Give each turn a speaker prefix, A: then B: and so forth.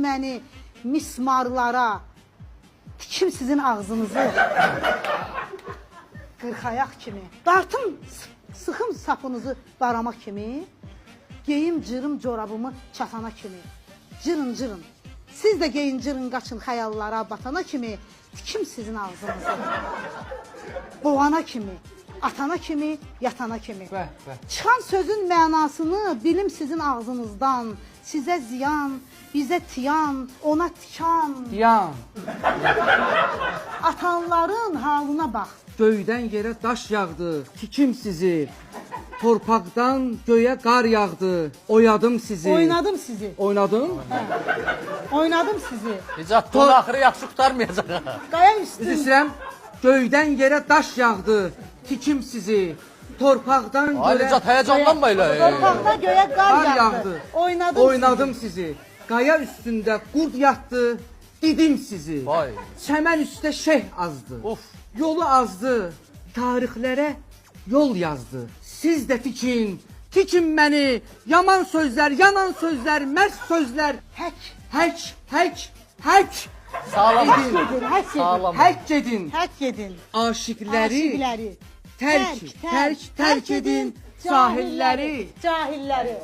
A: məni mismarlara, tikim sizin ağzınızı qırxayaq kimi, dartım sıxım sapınızı barama kimi, geyim cırım corabımı çatana kimi, cırın cırın. Siz də geyin cırın qaçın xəyallara batana kimi, tikim sizin ağzınızı. Boğana kimi, atana kimi, yatana kimi. Çıxan sözün mənasını bilim sizin ağzınızdan. Sizə ziyan, bizə tiyan, ona tikan.
B: Yan.
A: Atanların halına bax.
B: Göydən yerə daş yağdı, tikim sizi. Torpaqdan göyə qar yağdı, oyadım sizi.
A: Oynadım sizi.
B: Oynadım?
A: Oynadım sizi.
C: Nicat, bunu axırı yaxşı qutarmayacaq.
A: Qaya üstün.
B: Üzr istəyirəm, göydən yerə daş yağdı, tikim sizi. Torpaqdan
C: Ay
B: göyə
C: Nicat, həyəcanlanma elə.
A: Torpaqda göyə qar
B: qar
A: yağdı.
B: yağdı,
A: Oynadım
B: sizi. Qaya üstündə qurd yatdı, didim sizi.
C: Vay.
B: Çəmən üstə şeyh azdı.
C: Of.
B: Yolu azdı, tarixlərə yol yazdı. Siz də tikin, tikin məni. Yaman sözlər, yanan sözlər, mərs sözlər. Hək.
C: Sağlam.
A: Həkk edin, həkk edin.
C: Sağlam.
B: Həkk edin.
A: Həkk edin.
B: Aşiqləri
A: Aşiqləri.
B: tərk edin. Cahilləri.
A: Cahilləri.